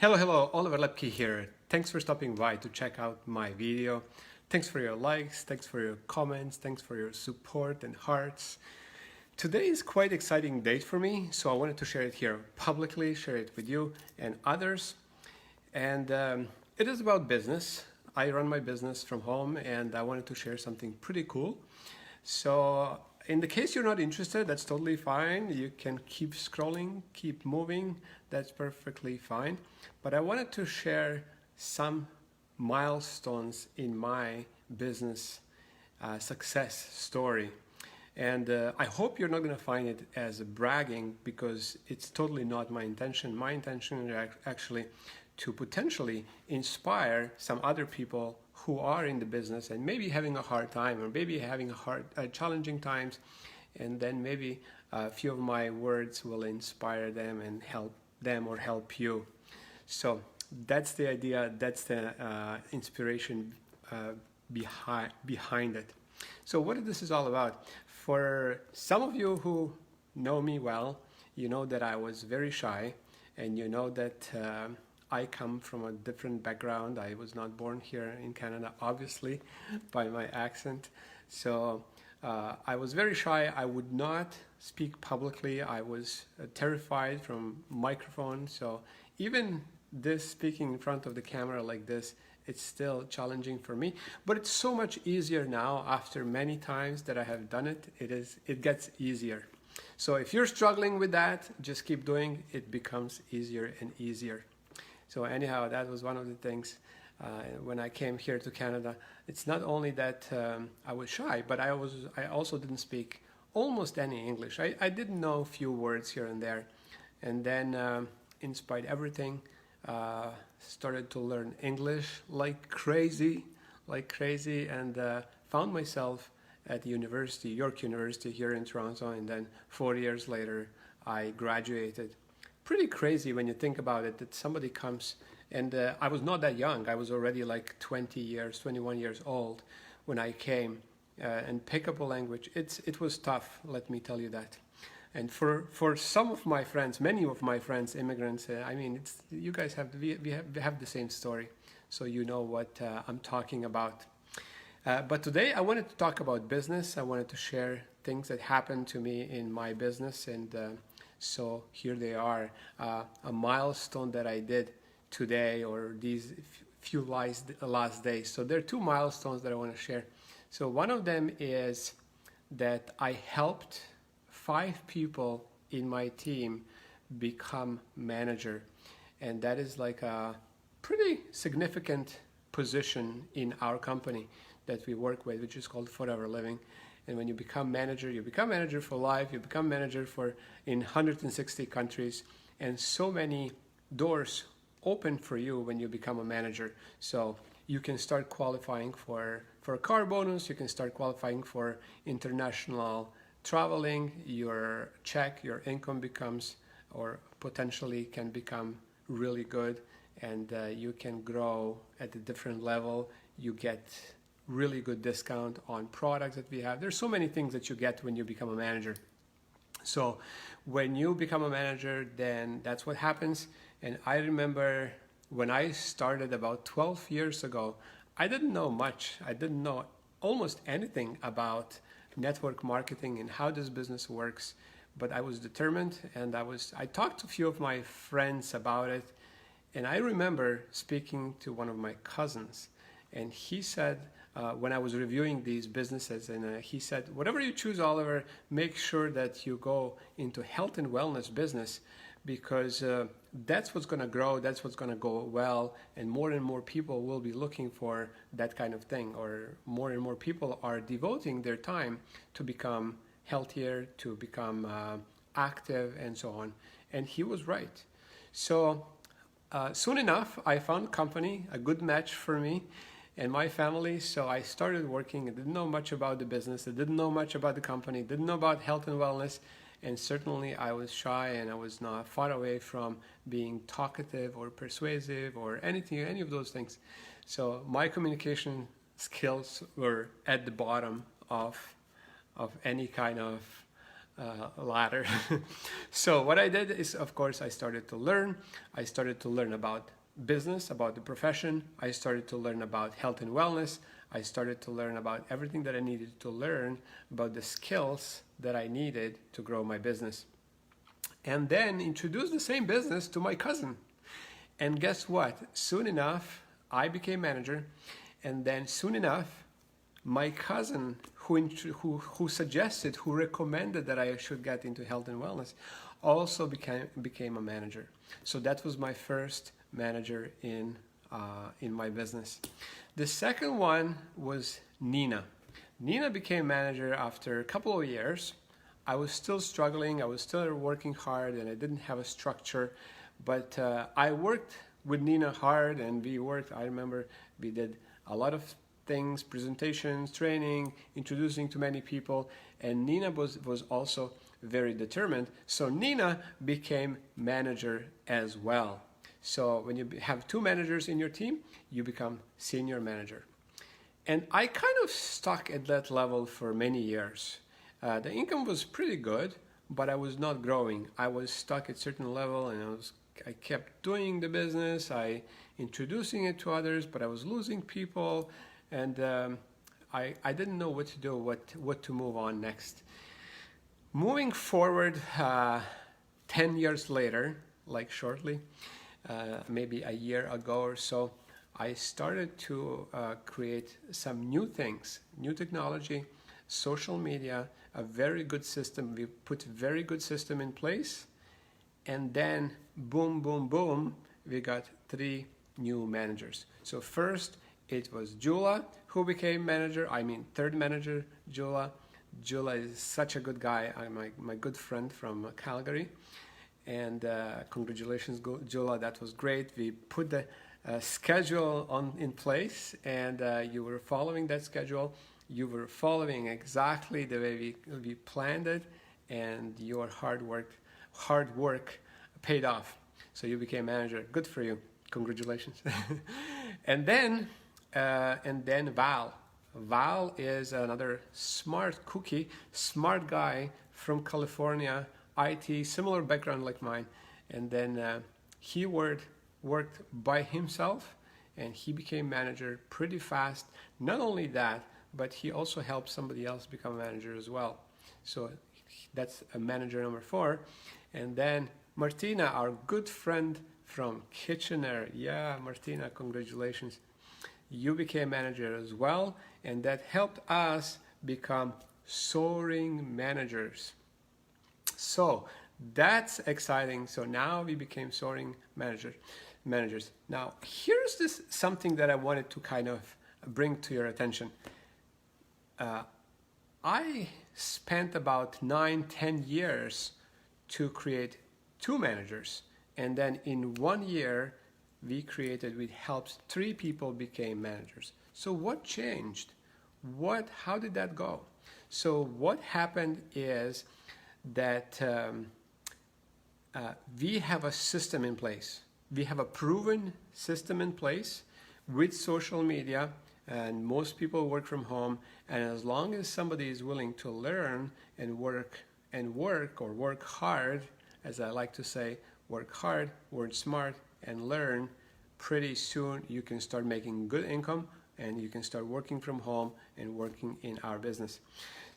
Hello, Oliver Lepke here. Thanks for stopping by to check out my video. Thanks for your likes, thanks for your comments, thanks for your support and hearts. Today is quite exciting date for me, so I wanted to share it here publicly, share it with you and others. And it is about business. I run my business from home and I wanted to share something pretty cool. So in the case you're not interested, that's totally fine. You can keep scrolling, keep moving. That's perfectly fine. But I wanted to share some milestones in my business success story. And I hope you're not going to find it as bragging, because it's totally not my intention. My intention is actually to potentially inspire some other people who are in the business and maybe having a hard time, or maybe having challenging times, and then maybe a few of my words will inspire them and help them or help you. So that's the idea, that's the inspiration behind it. So what this is all about, for some of you who know me well, you know that I was very shy, and you know that I come from a different background. I was not born here in Canada, obviously, by my accent. So I was very shy. I would not speak publicly. I was terrified from microphone. So even this speaking in front of the camera like this, it's still challenging for me. But it's so much easier now after many times that I have done it. It gets easier. So if you're struggling with that, just keep doing. It becomes easier and easier. So anyhow, that was one of the things when I came here to Canada. It's not only that I was shy, but I also didn't speak almost any English. I didn't know a few words here and there. And then in spite of everything, started to learn English like crazy, and found myself at university, York University here in Toronto. And then 4 years later, I graduated. Pretty crazy when you think about it, that somebody comes, and I was not that young. I was already like 21 years old when I came and pick up a language. It was tough, let me tell you that. And for some of my friends, many of my friends, immigrants, I mean, you guys we have the same story, so you know what I'm talking about. But today I wanted to talk about business. I wanted to share things that happened to me in my business, and so here they are, a milestone that I did today, or these few last days. So there are two milestones that I want to share. So one of them is that I helped 5 people in my team become manager. And that is like a pretty significant position in our company that we work with, which is called Forever Living. And when you become manager for life. You become manager in 160 countries, and so many doors open for you when you become a manager. So you can start qualifying for a car bonus. You can start qualifying for international traveling. Your income becomes, or potentially can become, really good, and you can grow at a different level. You get really good discount on products that we have. There's so many things that you get when you become a manager. So when you become a manager, then that's what happens. And I remember when I started about 12 years ago, I didn't know much. I didn't know almost anything about network marketing and how this business works. But I was determined, and I talked to a few of my friends about it. And I remember speaking to one of my cousins, and he said, when I was reviewing these businesses, and he said, whatever you choose, Oliver, make sure that you go into health and wellness business, because that's what's going to grow, that's what's going to go well, and more people will be looking for that kind of thing, or more and more people are devoting their time to become healthier, to become active, and so on. And he was right. So soon enough, I found a company, a good match for me and my family. So I started working. I didn't know much about the business. I didn't know much about the company. Didn't know about health and wellness. And certainly I was shy, and I was not far away from being talkative or persuasive or any of those things. So my communication skills were at the bottom of any kind of ladder. So what I did is, of course, I started to learn. I started to learn about business, about the profession. I started to learn about health and wellness. I started to learn about everything that I needed to learn about the skills that I needed to grow my business. And then introduced the same business to my cousin. And guess what? Soon enough, I became manager. And then soon enough, my cousin who suggested, who recommended that I should get into health and wellness, also became a manager. So that was my first manager in my business. The second one was Nina. Nina became manager after a couple of years. I was still struggling, I was still working hard, and I didn't have a structure, but I worked with Nina hard, and I remember we did a lot of things, presentations, training, introducing to many people, and Nina was also very determined. So Nina became manager as well. So when you have two managers in your team, you become senior manager. And I kind of stuck at that level for many years. The income was pretty good, but I was not growing. I was stuck at a certain level, and I kept doing the business, introducing it to others, but I was losing people, and I didn't know what to do, what to move on next. Moving forward, 10 years later, like shortly, maybe a year ago or so, I started to create some new things, new technology, social media, a very good system. We put very good system in place, and then boom, boom, boom, we got 3 new managers. So first it was Jula who became manager. Third manager, Jula. Jula is such a good guy. My good friend from Calgary. And congratulations, Jula. That was great. We put the schedule in place, and you were following that schedule. You were following exactly the way we planned it, and your hard work paid off. So you became manager. Good for you. Congratulations. And then Val. Val is another smart cookie, smart guy from California, IT, similar background like mine. And then he worked by himself, and he became manager pretty fast. Not only that, but he also helped somebody else become a manager as well. So that's a manager number 4. And then Martina, our good friend from Kitchener. Yeah, Martina, congratulations. You became manager as well, and that helped us become soaring managers. So that's exciting. So now we became soaring managers. Now here's something that I wanted to kind of bring to your attention. I spent about 9-10 years to create 2 managers, and then in 1 year we helped 3 people became managers. So what changed? How did that go? So what happened is that we have a system in place. We have a proven system in place with social media, and most people work from home. And as long as somebody is willing to learn and work hard, as I like to say, work hard, work smart, and learn, pretty soon you can start making good income, and you can start working from home and working in our business.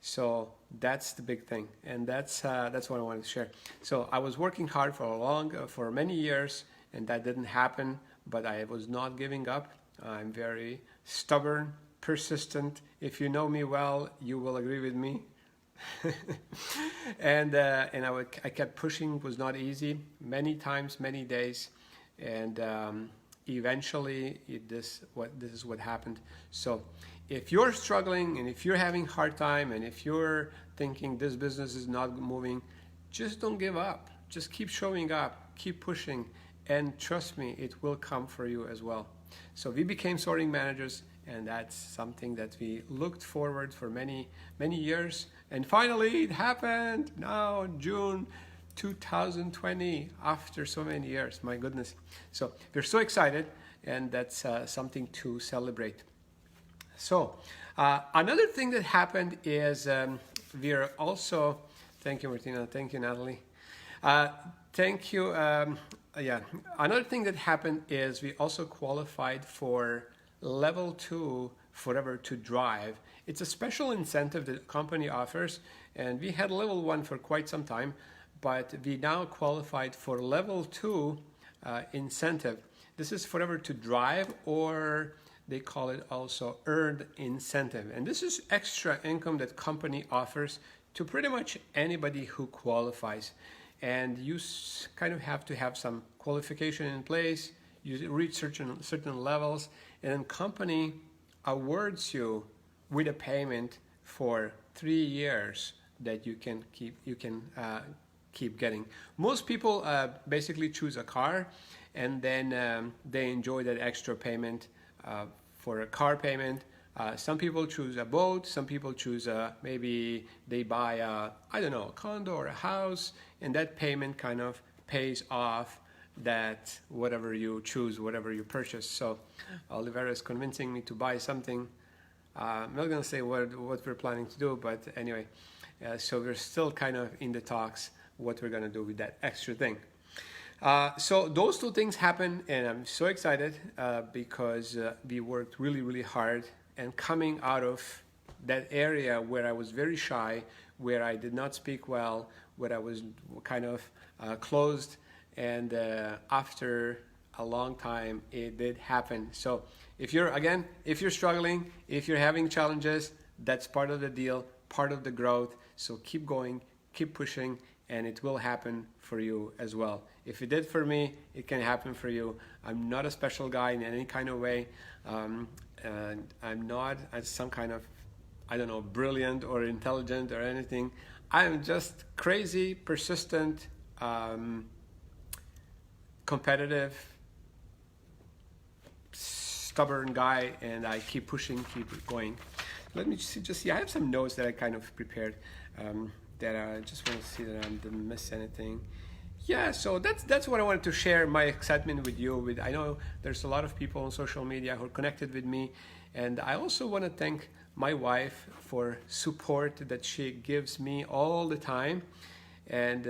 So that's the big thing, and that's what I wanted to share. So I was working hard for many years, and that didn't happen, but I was not giving up. I'm very stubborn, persistent. If you know me well, you will agree with me. and I kept pushing. It was not easy. Many times, many days, and eventually this is what happened. So if you're struggling, and if you're having a hard time, and if you're thinking this business is not moving, just don't give up. Just keep showing up, keep pushing, and trust me, it will come for you as well. So we became soaring managers, and that's something that we looked forward for many years, and finally it happened now, June 2020, after so many years. My goodness. So we're so excited, and that's something to celebrate. So another thing that happened is we are also Thank you, Martina. Thank you, Natalie. Uh, Thank you. Yeah, another thing that happened is we also qualified for level 2 Forever2Drive. It's a special incentive that the company offers, and we had level 1 for quite some time, but we now qualified for level 2 incentive. This is Forever2Drive, or they call it also earned incentive. And this is extra income that company offers to pretty much anybody who qualifies. And you kind of have to have some qualification in place, you reach certain levels, and then company awards you with a payment for 3 years that you can keep getting. Most people basically choose a car, and then they enjoy that extra payment for a car payment. Some people choose a boat, some people choose maybe they buy I don't know, a condo or a house, and that payment kind of pays off that whatever you choose, whatever you purchase. So Olivera is convincing me to buy something. I'm not gonna say what we're planning to do, but anyway, so we're still kind of in the talks what we're gonna do with that extra thing. So those two things happen, and I'm so excited because we worked really, really hard, and coming out of that area where I was very shy, where I did not speak well, where I was kind of closed, and after a long time it did happen. So if you're struggling, if you're having challenges, that's part of the deal, part of the growth. So keep going, keep pushing, and it will happen for you as well. If it did for me, it can happen for you. I'm not a special guy in any kind of way. And I'm not some kind of, I don't know, brilliant or intelligent or anything. I'm just crazy, persistent, competitive, stubborn guy, and I keep pushing, keep going. Let me just see. I have some notes that I kind of prepared that I just want to see that I didn't miss anything. Yeah, so that's what I wanted to share my excitement with you. I know there's a lot of people on social media who are connected with me, and I also want to thank my wife for support that she gives me all the time, and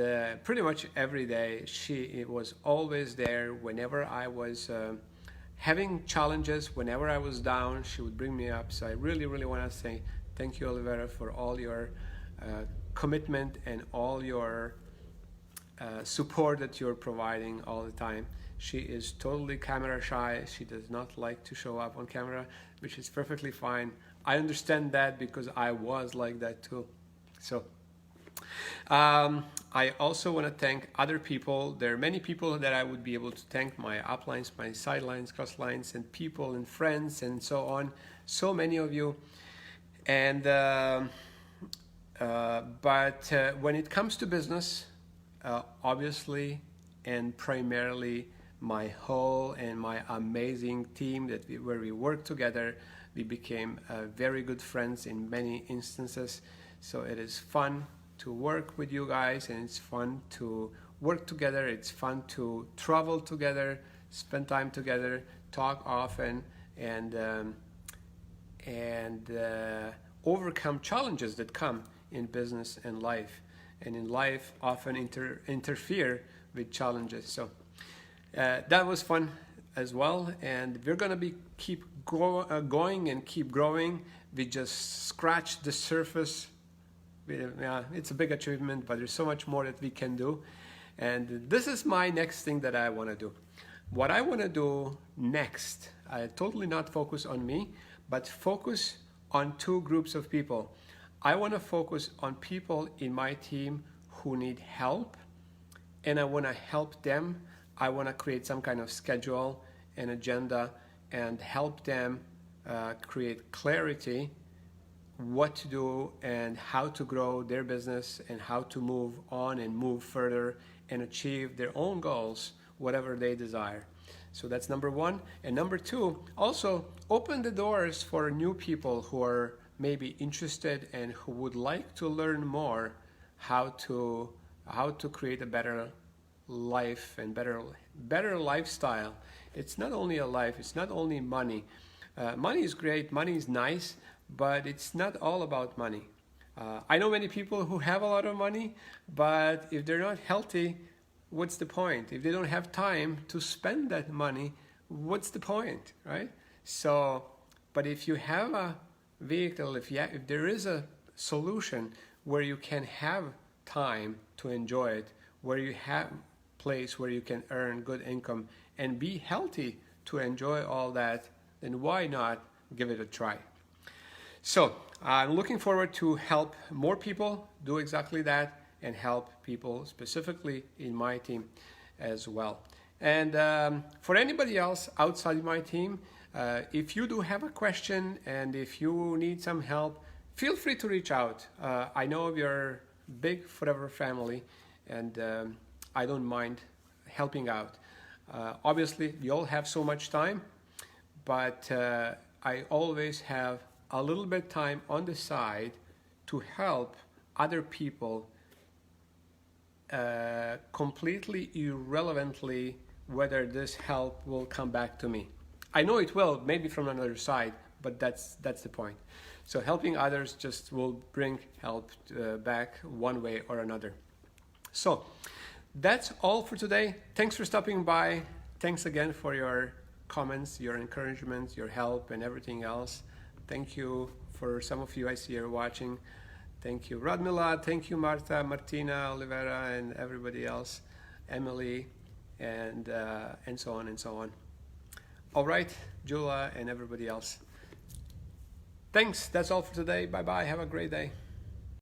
pretty much every day. She was always there whenever I was having challenges, whenever I was down. She would bring me up. So I really, really want to say thank you, Olivera, for all your commitment and all your support that you're providing all the time. She is totally camera shy. She does not like to show up on camera, which is perfectly fine. I understand that because I was like that too. So I also want to thank other people. There are many people that I would be able to thank, my uplines, my sidelines, crosslines, and people and friends and so on. So many of you. And but when it comes to business, obviously and primarily my whole and my amazing team where we work together, we became very good friends in many instances. So it is fun to work with you guys, and it's fun to work together. It's fun to travel together, spend time together, talk often, and overcome challenges that come in business and life. And in life often interfere with challenges. So that was fun as well, and we're gonna keep going and keep growing. We just scratched the surface. It's a big achievement, but there's so much more that we can do, and this is my next thing that I want to do. What I want to do next, I totally not focus on me, but focus on two groups of people. I want to focus on people in my team who need help, and I want to help them. I want to create some kind of schedule and agenda and help them create clarity, what to do and how to grow their business and how to move on and move further and achieve their own goals, whatever they desire. So that's number one. And number two, also open the doors for new people who are maybe interested and who would like to learn more how to create a better life and better lifestyle. It's not only a life, it's not only money. Money is great, money is nice, but it's not all about money. I know many people who have a lot of money, but if they're not healthy, what's the point? If they don't have time to spend that money, what's the point, right? So, but if you have a vehicle, if there is a solution where you can have time to enjoy it, where you have place where you can earn good income and be healthy to enjoy all that, then why not give it a try? So I'm looking forward to help more people do exactly that and help people specifically in my team as well. And for anybody else outside my team, if you do have a question and if you need some help, feel free to reach out. I know you're big Forever family, and I don't mind helping out. Obviously, we all have so much time, but I always have a little bit time on the side to help other people completely irrelevantly whether this help will come back to me. I know it will, maybe from another side, but that's the point. So helping others just will bring help back one way or another. So that's all for today. Thanks for stopping by. Thanks again for your comments, your encouragement, your help, and everything else. Thank you for some of you I see are watching. Thank you, Radmila. Thank you, Marta, Martina, Olivera, and everybody else, Emily, and so on and so on. All right, Jula and everybody else. Thanks. That's all for today. Bye-bye. Have a great day.